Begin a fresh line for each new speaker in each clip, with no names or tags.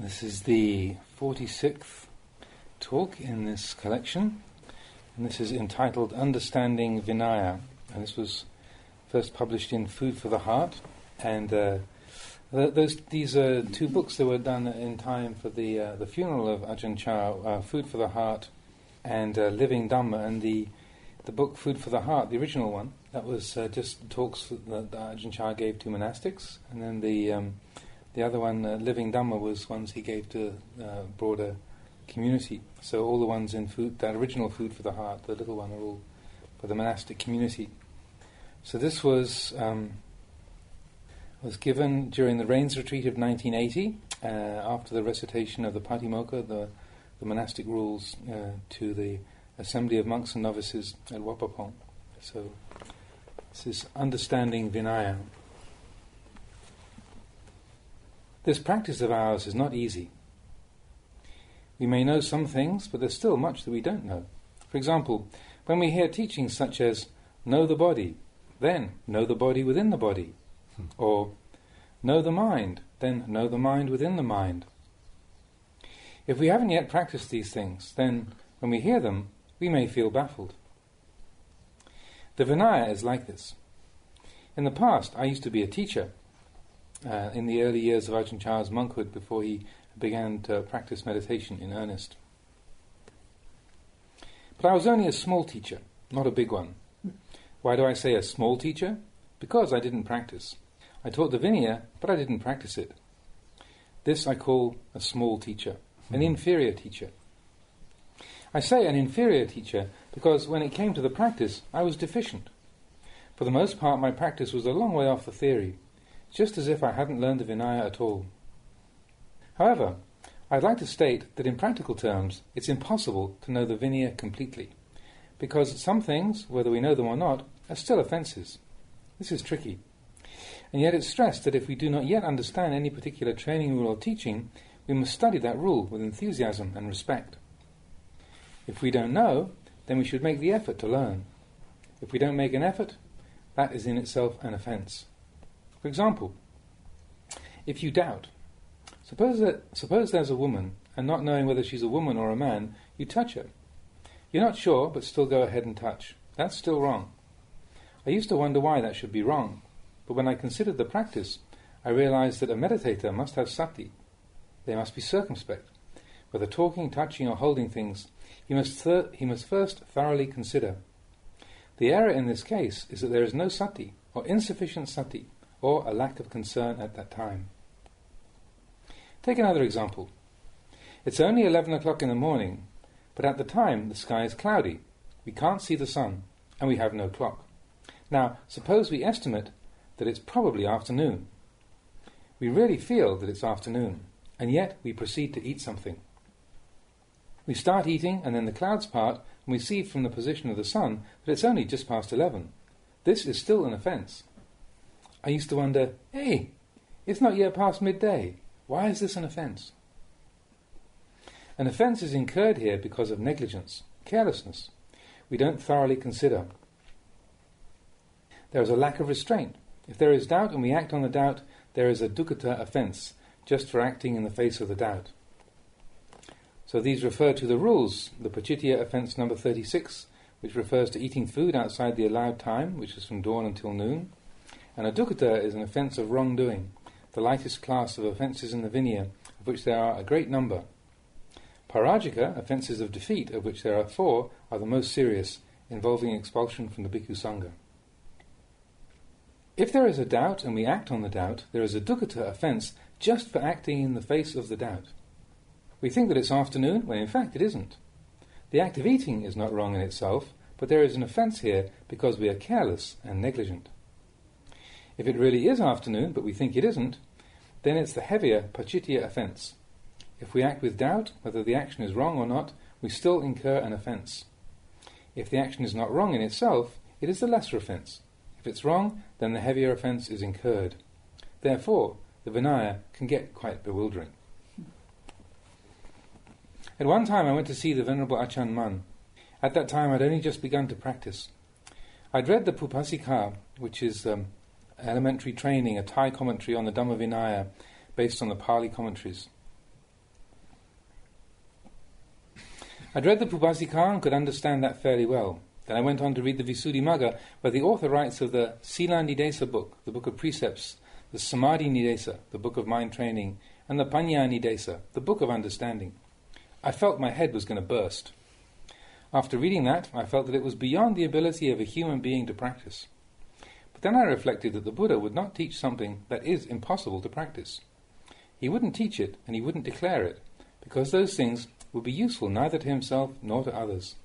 This is the 46th talk in this collection, and this is entitled Understanding Vinaya, and this was first published in Food for the Heart, and these are two books that were done in time for the funeral of Ajahn Chah, Food for the Heart and Living Dhamma, and the book Food for the Heart, the original one, that was just talks that Ajahn Chah gave to monastics, and then the other one, Living Dhamma, was ones he gave to broader community. So all the ones in that original Food for the Heart, the little one, are all for the monastic community. So this was given during the Rains Retreat of 1980, after the recitation of the Patimokkha, the monastic rules, to the Assembly of Monks and Novices at Wapapong. So this is Understanding Vinaya. This practice of ours is not easy. We may know some things, but there's still much that we don't know. For example, when we hear teachings such as, know the body, then know the body within the body, or know the mind, then know the mind within the mind. If we haven't yet practiced these things, then when we hear them, we may feel baffled. The Vinaya is like this. In the past, I used to be a teacher, in the early years of Ajahn Chah's monkhood, before he began to practice meditation in earnest. But I was only a small teacher, not a big one. Why do I say a small teacher? Because I didn't practice. I taught the Vinaya, but I didn't practice it. This I call a small teacher, an inferior teacher. I say an inferior teacher because when it came to the practice, I was deficient. For the most part, my practice was a long way off the theory, just as if I hadn't learned the Vinaya at all. However, I'd like to state that in practical terms, it's impossible to know the Vinaya completely, because some things, whether we know them or not, are still offences. This is tricky. And yet it's stressed that if we do not yet understand any particular training rule or teaching, we must study that rule with enthusiasm and respect. If we don't know, then we should make the effort to learn. If we don't make an effort, that is in itself an offence. For example, if you doubt, suppose there's a woman, and not knowing whether she's a woman or a man, you touch her. You're not sure, but still go ahead and touch. That's still wrong. I used to wonder why that should be wrong, but when I considered the practice, I realized that a meditator must have sati. They must be circumspect. Whether talking, touching, or holding things, he must first thoroughly consider. The error in this case is that there is no sati, or insufficient sati, or a lack of concern at that time. Take another example. It's only 11 o'clock in the morning, but at the time the sky is cloudy. We can't see the sun, and we have no clock. Now, suppose we estimate that it's probably afternoon. We really feel that it's afternoon, and yet we proceed to eat something. We start eating, and then the clouds part, and we see from the position of the sun that it's only just past 11. This is still an offence. I used to wonder, hey, it's not yet past midday. Why is this an offence? An offence is incurred here because of negligence, carelessness. We don't thoroughly consider. There is a lack of restraint. If there is doubt and we act on the doubt, there is a dukkata offence, just for acting in the face of the doubt. So these refer to the rules, the Pachitya offence number 36, which refers to eating food outside the allowed time, which is from dawn until noon. And a dukkata is an offence of wrongdoing, the lightest class of offences in the Vinaya, of which there are a great number. Parajika, offences of defeat, of which there are 4, are the most serious, involving expulsion from the Bhikkhu Sangha. If there is a doubt and we act on the doubt, there is a dukkata offence just for acting in the face of the doubt. We think that it's afternoon, when in fact it isn't. The act of eating is not wrong in itself, but there is an offence here because we are careless and negligent. If it really is afternoon, but we think it isn't, then it's the heavier Pachitya offence. If we act with doubt, whether the action is wrong or not, we still incur an offence. If the action is not wrong in itself, it is the lesser offence. If it's wrong, then the heavier offence is incurred. Therefore, the Vinaya can get quite bewildering. At one time I went to see the Venerable Ajahn Mun. At that time I'd only just begun to practice. I'd read the Pupasika, which is elementary training, a Thai commentary on the Dhamma Vinaya based on the Pali commentaries. I'd read the Pubasika and could understand that fairly well. Then I went on to read the Visuddhimagga, where the author writes of the Sila Nidesa book, the book of precepts, the Samadhi Nidesa, the book of mind training, and the Panya Nidesa, the book of understanding. I felt my head was going to burst. After reading that, I felt that it was beyond the ability of a human being to practice. But then I reflected that the Buddha would not teach something that is impossible to practice. He wouldn't teach it, and he wouldn't declare it, because those things would be useful neither to himself nor to others.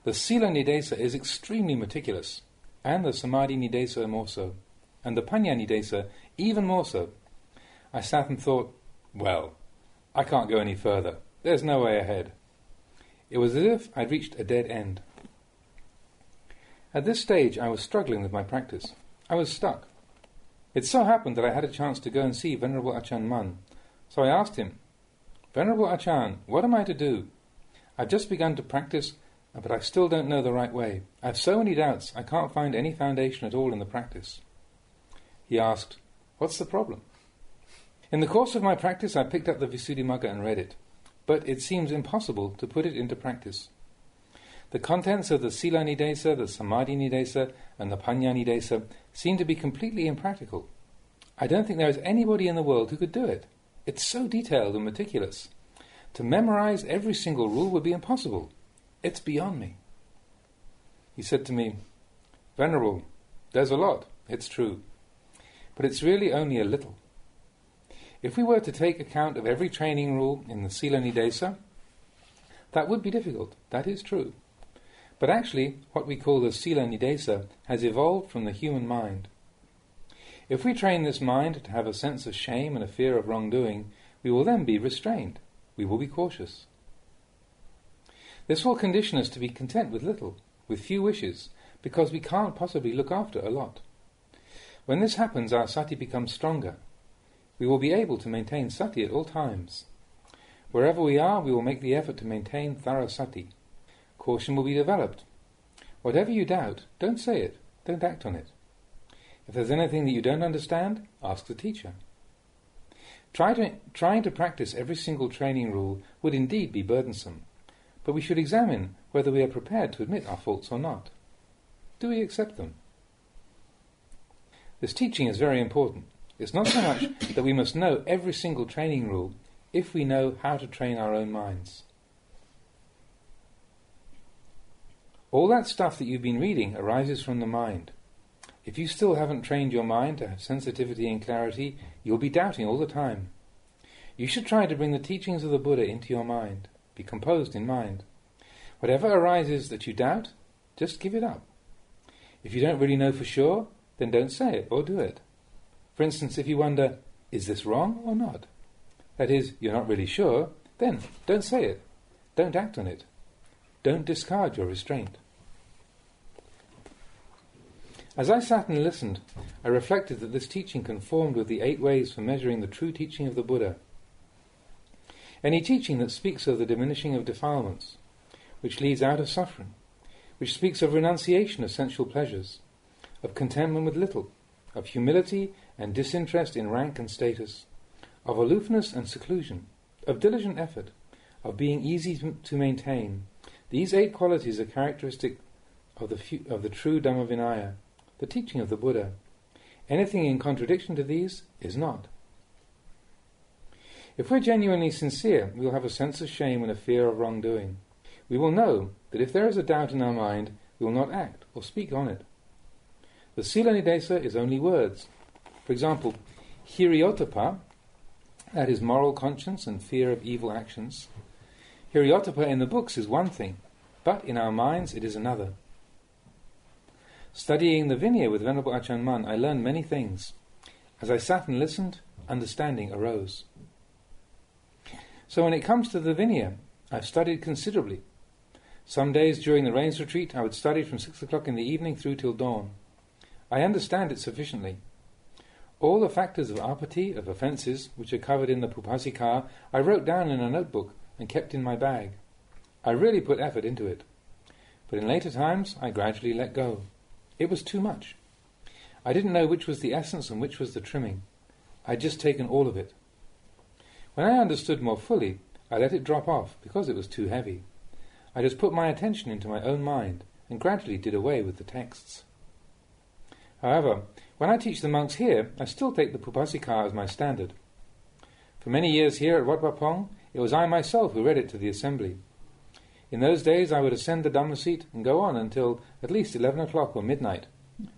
The Sila Nidesa is extremely meticulous, and the Samadhi Nidesa more so, and the Panya Nidesa even more so. I sat and thought, well, I can't go any further. There's no way ahead. It was as if I'd reached a dead end. At this stage I was struggling with my practice. I was stuck. It so happened that I had a chance to go and see Venerable Ajahn Mun. So I asked him, "Venerable Ajahn, what am I to do? I've just begun to practice, but I still don't know the right way. I have so many doubts, I can't find any foundation at all in the practice." He asked, "What's the problem?" In the course of my practice I picked up the Visuddhimagga and read it, but it seems impossible to put it into practice. The contents of the Sila Nidesa, the Samadhi Nidesa, and the Panya Nidesa seem to be completely impractical. I don't think there is anybody in the world who could do it. It's so detailed and meticulous. To memorize every single rule would be impossible. It's beyond me. He said to me, "Venerable, there's a lot, it's true, but it's really only a little. If we were to take account of every training rule in the Sila Nidesa, that would be difficult, that is true. But actually, what we call the Sila Nidesa has evolved from the human mind. If we train this mind to have a sense of shame and a fear of wrongdoing, we will then be restrained. We will be cautious. This will condition us to be content with little, with few wishes, because we can't possibly look after a lot. When this happens, our sati becomes stronger. We will be able to maintain sati at all times. Wherever we are, we will make the effort to maintain thorough sati. Caution will be developed. Whatever you doubt, don't say it, don't act on it. If there's anything that you don't understand, ask the teacher. Trying to practice every single training rule would indeed be burdensome, but we should examine whether we are prepared to admit our faults or not. Do we accept them? This teaching is very important. It's not so much that we must know every single training rule if we know how to train our own minds. All that stuff that you've been reading arises from the mind. If you still haven't trained your mind to have sensitivity and clarity, you'll be doubting all the time. You should try to bring the teachings of the Buddha into your mind, be composed in mind. Whatever arises that you doubt, just give it up. If you don't really know for sure, then don't say it or do it. For instance, if you wonder, is this wrong or not? That is, you're not really sure, then don't say it. Don't act on it. Don't discard your restraint. As I sat and listened, I reflected that this teaching conformed with the 8 ways for measuring the true teaching of the Buddha. Any teaching that speaks of the diminishing of defilements, which leads out of suffering, which speaks of renunciation of sensual pleasures, of contentment with little, of humility and disinterest in rank and status, of aloofness and seclusion, of diligent effort, of being easy to maintain. These 8 qualities are characteristic of the true Dhamma Vinaya, the teaching of the Buddha. Anything in contradiction to these is not. If we're genuinely sincere, we will have a sense of shame and a fear of wrongdoing. We will know that if there is a doubt in our mind, we will not act or speak on it. The Sila Nidesa is only words. For example, Hiriyottapa, that is moral conscience and fear of evil actions. Hiriyottapa in the books is one thing, but in our minds it is another. Studying the Vinaya with Venerable Ajahn Mun, I learned many things. As I sat and listened, understanding arose. So when it comes to the Vinaya, I've studied considerably. Some days during the rains retreat, I would study from 6 o'clock in the evening through till dawn. I understand it sufficiently. All the factors of apati, of offences, which are covered in the Pupasika, I wrote down in a notebook and kept in my bag. I really put effort into it. But in later times, I gradually let go. It was too much. I didn't know which was the essence and which was the trimming. I'd just taken all of it. When I understood more fully, I let it drop off because it was too heavy. I just put my attention into my own mind and gradually did away with the texts. However, when I teach the monks here, I still take the Pupasika as my standard. For many years here at Wat Pah Pong, it was I myself who read it to the assembly. In those days I would ascend the Dhamma seat and go on until at least 11 o'clock or midnight,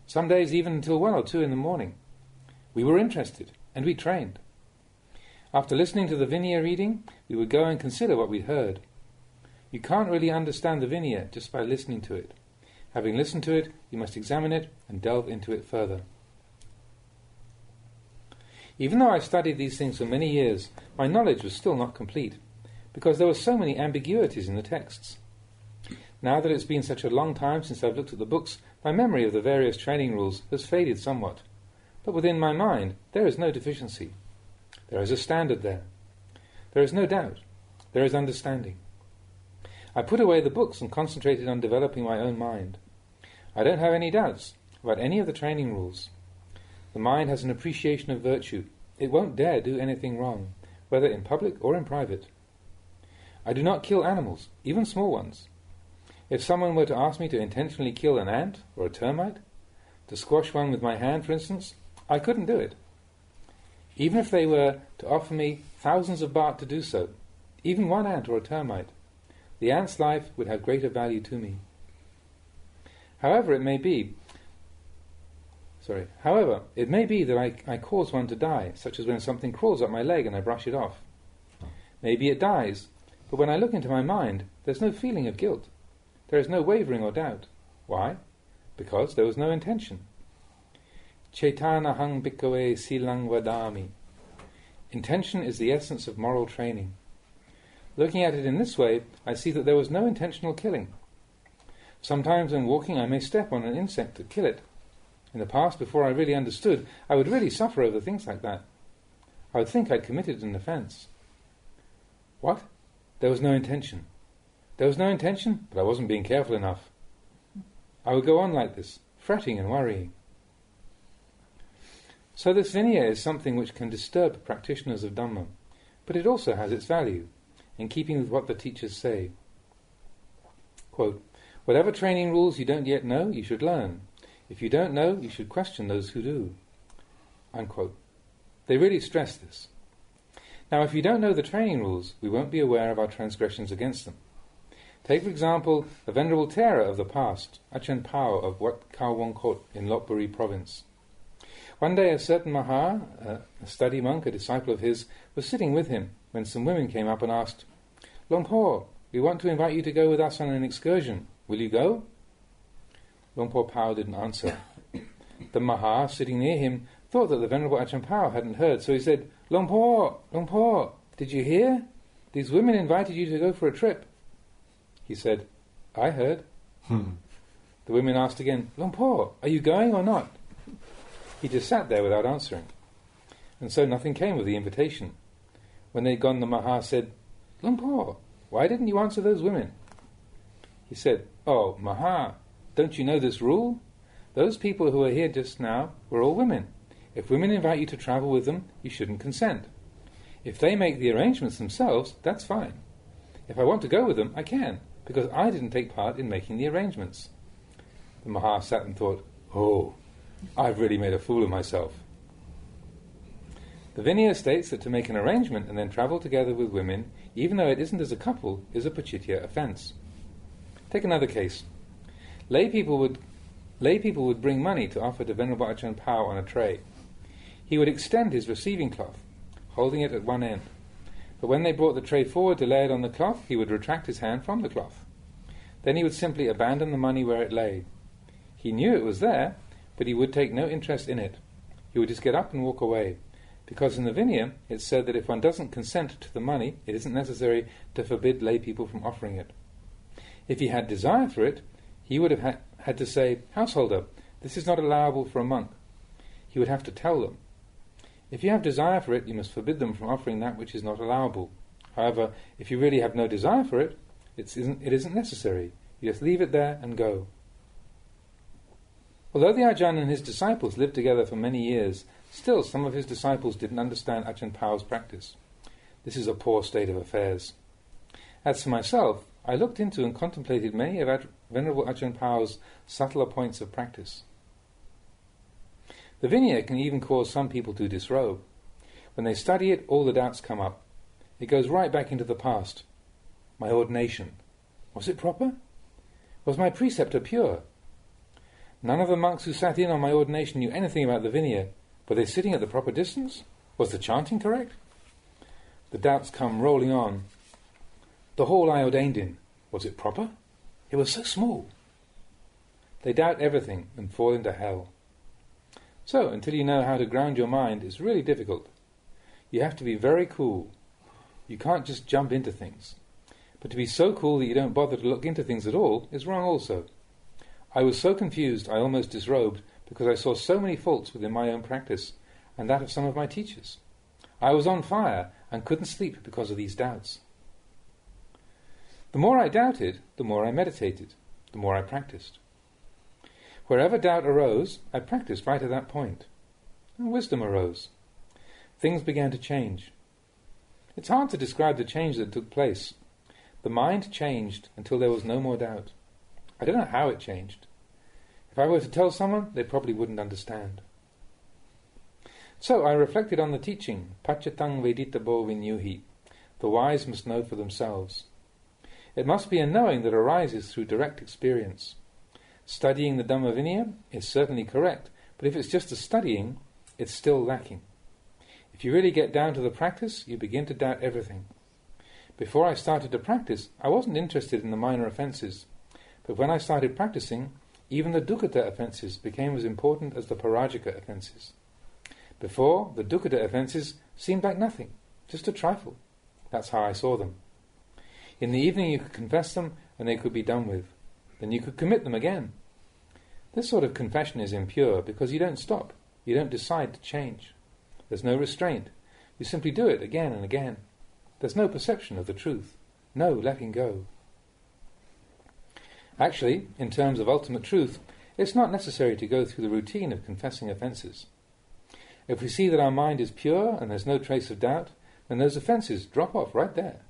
some days even until 1 or 2 in the morning. We were interested, and we trained. After listening to the Vinaya reading, we would go and consider what we'd heard. You can't really understand the Vinaya just by listening to it. Having listened to it, you must examine it and delve into it further. Even though I studied these things for many years, my knowledge was still not complete, because there were so many ambiguities in the texts. Now that it's been such a long time since I've looked at the books, my memory of the various training rules has faded somewhat. But within my mind, there is no deficiency. There is a standard there. There is no doubt. There is understanding. I put away the books and concentrated on developing my own mind. I don't have any doubts about any of the training rules. The mind has an appreciation of virtue. It won't dare do anything wrong, whether in public or in private. I do not kill animals, even small ones. If someone were to ask me to intentionally kill an ant or a termite, to squash one with my hand, for instance, I couldn't do it. Even if they were to offer me thousands of baht to do so, even one ant or a termite, the ant's life would have greater value to me. However, it may be that I cause one to die, such as when something crawls up my leg and I brush it off. Maybe it dies, but when I look into my mind, there's no feeling of guilt. There is no wavering or doubt. Why? Because there was no intention. Chetanahang bhikkhave silang vadami. Intention is the essence of moral training. Looking at it in this way, I see that there was no intentional killing. Sometimes when walking I may step on an insect to kill it. In the past, before I really understood, I would really suffer over things like that. I would think I'd committed an offence. What? There was no intention. There was no intention, but I wasn't being careful enough. I would go on like this, fretting and worrying. So this Vinaya is something which can disturb practitioners of Dhamma, but it also has its value, in keeping with what the teachers say. Quote, whatever training rules you don't yet know, you should learn. If you don't know, you should question those who do. Unquote. They really stress this. Now, if you don't know the training rules, we won't be aware of our transgressions against them. Take, for example, a venerable Thera of the past, Ajahn Chah of Wat Khao Wong Kot in Lopburi province. One day a certain Maha, a study monk, a disciple of his, was sitting with him when some women came up and asked, Luang Por, we want to invite you to go with us on an excursion. Will you go? Luang Por Pao didn't answer. The Maha, sitting near him, thought that the Venerable Ajahn Pao hadn't heard, so he said, Luang Por, did you hear? These women invited you to go for a trip. He said, I heard. The women asked again, Luang Por, are you going or not? He just sat there without answering. And so nothing came of the invitation. When they'd gone, the Maha said, Luang Por, why didn't you answer those women? He said, Oh, Maha, don't you know this rule? Those people who are here just now were all women. If women invite you to travel with them, you shouldn't consent. If they make the arrangements themselves, that's fine. If I want to go with them, I can, because I didn't take part in making the arrangements. The Maha sat and thought, Oh, I've really made a fool of myself. The Vinaya states that to make an arrangement and then travel together with women, even though it isn't as a couple, is a pachitya offence. Take another case. Lay people would bring money to offer to Venerable Ajahn Pao on a tray. He would extend his receiving cloth, holding it at one end. But when they brought the tray forward to lay it on the cloth, he would retract his hand from the cloth. Then he would simply abandon the money where it lay. He knew it was there, but he would take no interest in it. He would just get up and walk away, because in the Vinaya it's said that if one doesn't consent to the money, it isn't necessary to forbid lay people from offering it. If he had desire for it, he would have had to say, Householder, this is not allowable for a monk. He would have to tell them. If you have desire for it, you must forbid them from offering that which is not allowable. However, if you really have no desire for it, it isn't necessary. You just leave it there and go. Although the Ajahn and his disciples lived together for many years, still some of his disciples didn't understand Ajahn Pao's practice. This is a poor state of affairs. As for myself, I looked into and contemplated many of Venerable Ajahn Pao's subtler points of practice. The Vinaya can even cause some people to disrobe. When they study it, all the doubts come up. It goes right back into the past. My ordination. Was it proper? Was my preceptor pure? None of the monks who sat in on my ordination knew anything about the Vinaya. Were they sitting at the proper distance? Was the chanting correct? The doubts come rolling on. The hall I ordained in, was it proper? It was so small. They doubt everything and fall into hell. So, until you know how to ground your mind, it's really difficult. You have to be very cool. You can't just jump into things. But to be so cool that you don't bother to look into things at all is wrong also. I was so confused I almost disrobed because I saw so many faults within my own practice and that of some of my teachers. I was on fire and couldn't sleep because of these doubts. The more I doubted, the more I meditated, the more I practiced. Wherever doubt arose, I practiced right at that point. And wisdom arose. Things began to change. It's hard to describe the change that took place. The mind changed until there was no more doubt. I don't know how it changed. If I were to tell someone, they probably wouldn't understand. So I reflected on the teaching, Pachatang Veditabo Vinyuhi. The wise must know for themselves. It must be a knowing that arises through direct experience. Studying the Dhamma Vinaya is certainly correct, but if it's just a studying, it's still lacking. If you really get down to the practice, you begin to doubt everything. Before I started to practice, I wasn't interested in the minor offences, but when I started practicing, even the dukkata offences became as important as the parajika offences. Before, the dukkata offences seemed like nothing, just a trifle. That's how I saw them. In the evening you could confess them and they could be done with. Then you could commit them again. This sort of confession is impure because you don't stop. You don't decide to change. There's no restraint. You simply do it again and again. There's no perception of the truth. No letting go. Actually, in terms of ultimate truth, it's not necessary to go through the routine of confessing offences. If we see that our mind is pure and there's no trace of doubt, then those offences drop off right there.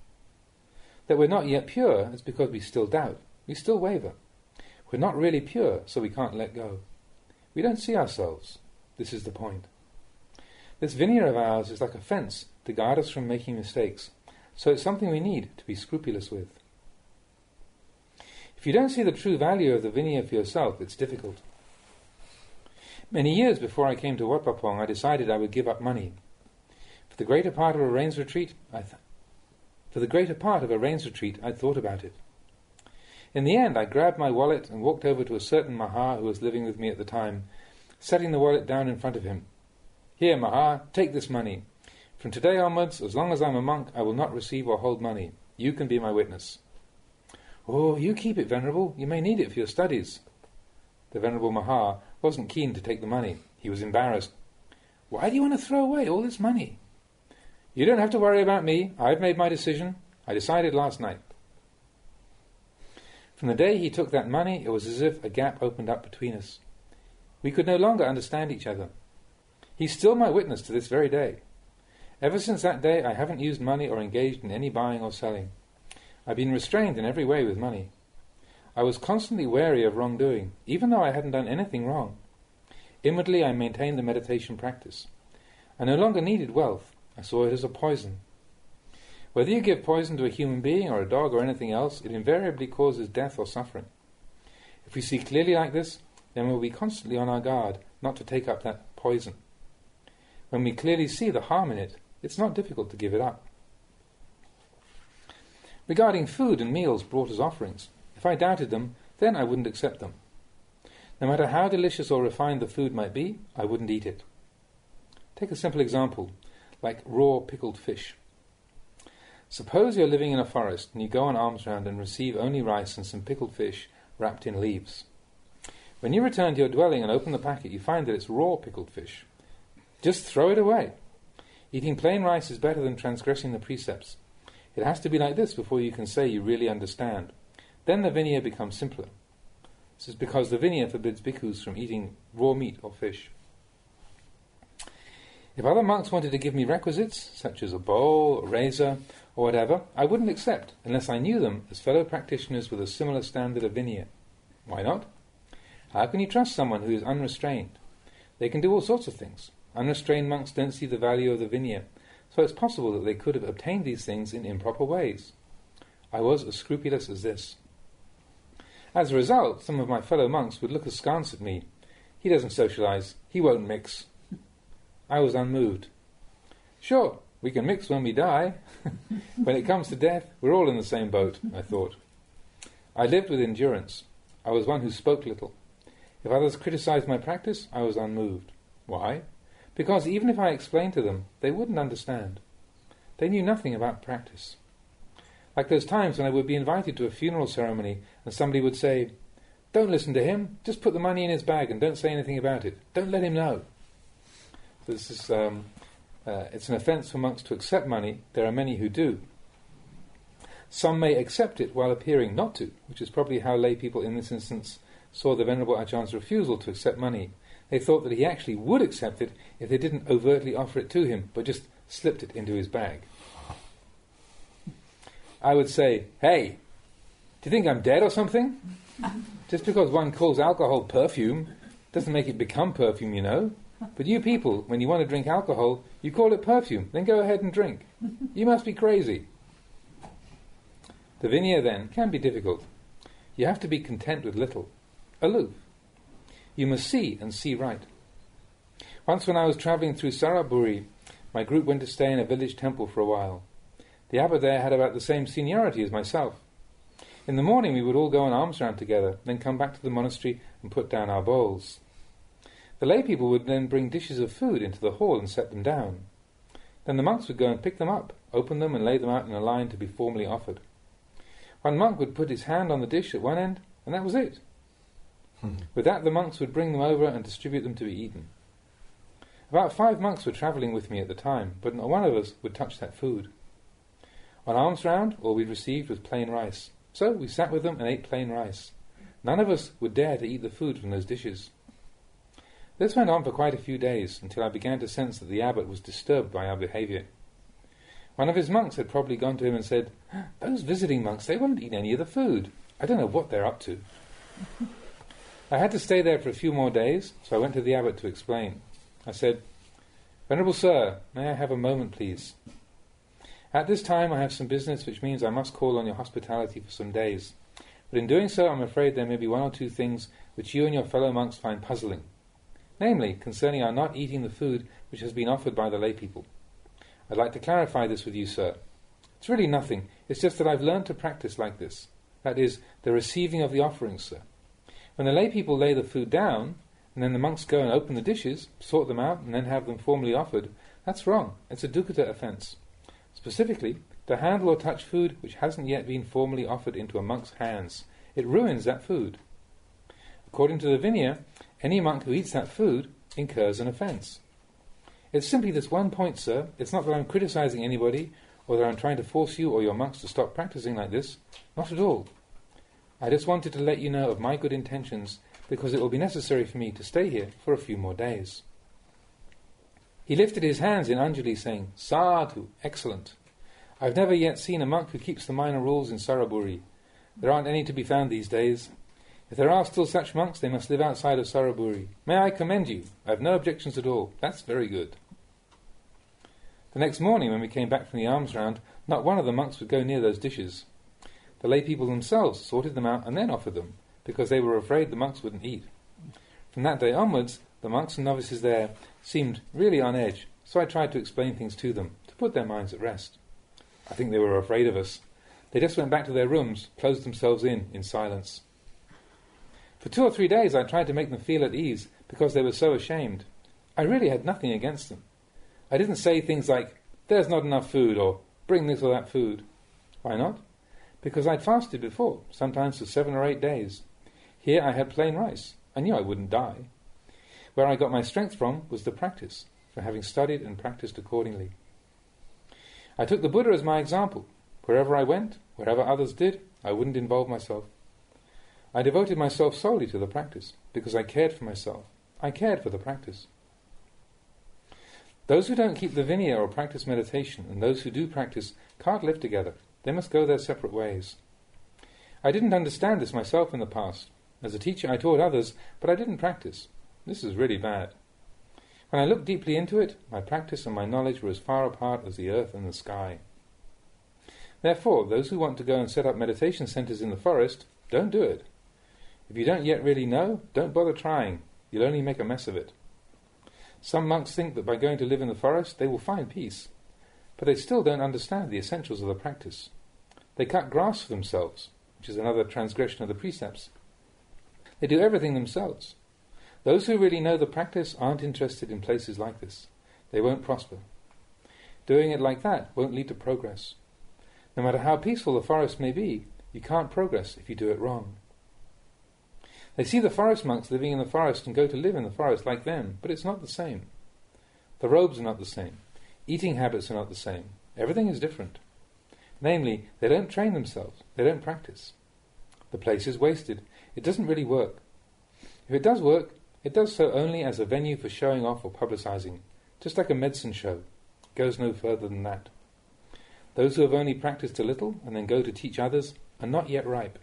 That we're not yet pure is because we still doubt. We still waver. We're not really pure, so we can't let go. We don't see ourselves. This is the point. This Vinaya of ours is like a fence to guard us from making mistakes, so it's something we need to be scrupulous with. If you don't see the true value of the Vinaya for yourself, it's difficult. Many years before I came to Wat Pah Pong, I decided I would give up money. For the greater part of a rains retreat, I thought about it. In the end, I grabbed my wallet and walked over to a certain Maha who was living with me at the time, setting the wallet down in front of him. Here, Maha, take this money. From today onwards, as long as I'm a monk, I will not receive or hold money. You can be my witness. Oh, you keep it, Venerable. You may need it for your studies. The Venerable Maha wasn't keen to take the money. He was embarrassed. Why do you want to throw away all this money? You don't have to worry about me. I've made my decision. I decided last night. From the day he took that money, it was as if a gap opened up between us. We could no longer understand each other. He's still my witness to this very day. Ever since that day, I haven't used money or engaged in any buying or selling. I've been restrained in every way with money. I was constantly wary of wrongdoing, even though I hadn't done anything wrong. Inwardly, I maintained the meditation practice. I no longer needed wealth. I saw it as a poison. Whether you give poison to a human being or a dog or anything else, it invariably causes death or suffering. If we see clearly like this, then we'll be constantly on our guard not to take up that poison. When we clearly see the harm in it, it's not difficult to give it up. Regarding food and meals brought as offerings, if I doubted them, then I wouldn't accept them. No matter how delicious or refined the food might be, I wouldn't eat it. Take a simple example, like raw pickled fish. Suppose you're living in a forest and you go on alms round and receive only rice and some pickled fish wrapped in leaves. When you return to your dwelling and open the packet, you find that it's raw pickled fish. Just throw it away. Eating plain rice is better than transgressing the precepts. It has to be like this before you can say you really understand. Then the Vinaya becomes simpler. This is because the Vinaya forbids bhikkhus from eating raw meat or fish. If other monks wanted to give me requisites, such as a bowl, a razor, or whatever, I wouldn't accept unless I knew them as fellow practitioners with a similar standard of Vinaya. Why not? How can you trust someone who is unrestrained? They can do all sorts of things. Unrestrained monks don't see the value of the Vinaya, so it's possible that they could have obtained these things in improper ways. I was as scrupulous as this. As a result, some of my fellow monks would look askance at me. He doesn't socialize. He won't mix. I was unmoved. Sure, we can mix when we die. When it comes to death, we're all in the same boat, I thought. I lived with endurance. I was one who spoke little. If others criticized my practice, I was unmoved. Why? Because even if I explained to them, they wouldn't understand. They knew nothing about practice. Like those times when I would be invited to a funeral ceremony and somebody would say, "Don't listen to him, just put the money in his bag and don't say anything about it. Don't let him know." So this is, it's an offence for monks to accept money. There are many who do. Some may accept it while appearing not to, which is probably how lay people in this instance saw the Venerable Ajahns' refusal to accept money. They thought that he actually would accept it if they didn't overtly offer it to him, but just slipped it into his bag. I would say, "Hey, do you think I'm dead or something? Just because one calls alcohol perfume doesn't make it become perfume, you know. But you people, when you want to drink alcohol, you call it perfume, then go ahead and drink. You must be crazy." The Vinaya, then, can be difficult. You have to be content with little, aloof. You must see and see right. Once when I was travelling through Saraburi, my group went to stay in a village temple for a while. The abbot there had about the same seniority as myself. In the morning we would all go on alms round together, then come back to the monastery and put down our bowls. The lay people would then bring dishes of food into the hall and set them down. Then the monks would go and pick them up, open them and lay them out in a line to be formally offered. One monk would put his hand on the dish at one end, and that was it. With that the monks would bring them over and distribute them to be eaten. About 5 monks were travelling with me at the time, but not one of us would touch that food. On alms round, all we received was plain rice. So we sat with them and ate plain rice. None of us would dare to eat the food from those dishes. This went on for quite a few days, until I began to sense that the abbot was disturbed by our behaviour. One of his monks had probably gone to him and said, "Those visiting monks, they won't eat any of the food. I don't know what they're up to." I had to stay there for a few more days, so I went to the abbot to explain. I said, "Venerable Sir, may I have a moment, please? At this time I have some business which means I must call on your hospitality for some days. But in doing so I'm afraid there may be 1 or 2 things which you and your fellow monks find puzzling. Namely, concerning our not eating the food which has been offered by the lay people. I'd like to clarify this with you, sir. It's really nothing, it's just that I've learned to practice like this. That is, the receiving of the offerings, sir. When the lay people lay the food down, and then the monks go and open the dishes, sort them out, and then have them formally offered, that's wrong. It's a dukkata offence. Specifically, to handle or touch food which hasn't yet been formally offered into a monk's hands. It ruins that food. According to the Vinaya, any monk who eats that food incurs an offence. It's simply this one point, sir. It's not that I'm criticising anybody, or that I'm trying to force you or your monks to stop practising like this. Not at all. I just wanted to let you know of my good intentions, because it will be necessary for me to stay here for a few more days." He lifted his hands in Anjali, saying, "Sadhu, excellent. I've never yet seen a monk who keeps the minor rules in Saraburi. There aren't any to be found these days. If there are still such monks, they must live outside of Saraburi. May I commend you? I have no objections at all. That's very good." The next morning, when we came back from the alms round, not one of the monks would go near those dishes. The lay people themselves sorted them out and then offered them, because they were afraid the monks wouldn't eat. From that day onwards, the monks and novices there seemed really on edge, so I tried to explain things to them, to put their minds at rest. I think they were afraid of us. They just went back to their rooms, closed themselves in silence. For 2 or 3 days I tried to make them feel at ease, because they were so ashamed. I really had nothing against them. I didn't say things like, "There's not enough food," or "Bring this or that food." Why not? Because I'd fasted before, sometimes for 7 or 8 days. Here I had plain rice. I knew I wouldn't die. Where I got my strength from was the practice, for having studied and practiced accordingly. I took the Buddha as my example. Wherever I went, wherever others did, I wouldn't involve myself. I devoted myself solely to the practice, because I cared for myself. I cared for the practice. Those who don't keep the Vinaya or practice meditation, and those who do practice, can't live together. They must go their separate ways. I didn't understand this myself in the past. As a teacher I taught others, but I didn't practice. This is really bad. When I looked deeply into it, my practice and my knowledge were as far apart as the earth and the sky. Therefore, those who want to go and set up meditation centres in the forest, don't do it. If you don't yet really know, don't bother trying. You'll only make a mess of it. Some monks think that by going to live in the forest they will find peace, but they still don't understand the essentials of the practice. They cut grass for themselves, which is another transgression of the precepts. They do everything themselves. Those who really know the practice aren't interested in places like this. They won't prosper. Doing it like that won't lead to progress. No matter how peaceful the forest may be, you can't progress if you do it wrong. They see the forest monks living in the forest and go to live in the forest like them, but it's not the same. The robes are not the same. Eating habits are not the same. Everything is different. Namely, they don't train themselves. They don't practice. The place is wasted. It doesn't really work. If it does work, it does so only as a venue for showing off or publicizing, just like a medicine show. It goes no further than that. Those who have only practiced a little and then go to teach others are not yet ripe.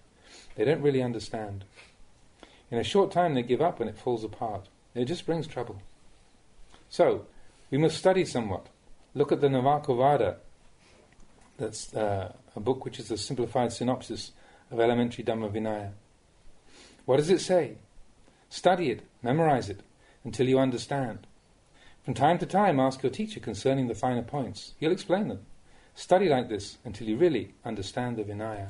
They don't really understand. In a short time they give up and it falls apart. It just brings trouble. So, we must study somewhat. Look at the Navakovada. That's a book which is a simplified synopsis of elementary Dhamma Vinaya. What does it say? Study it, memorize it, until you understand. From time to time ask your teacher concerning the finer points. He'll explain them. Study like this until you really understand the Vinaya.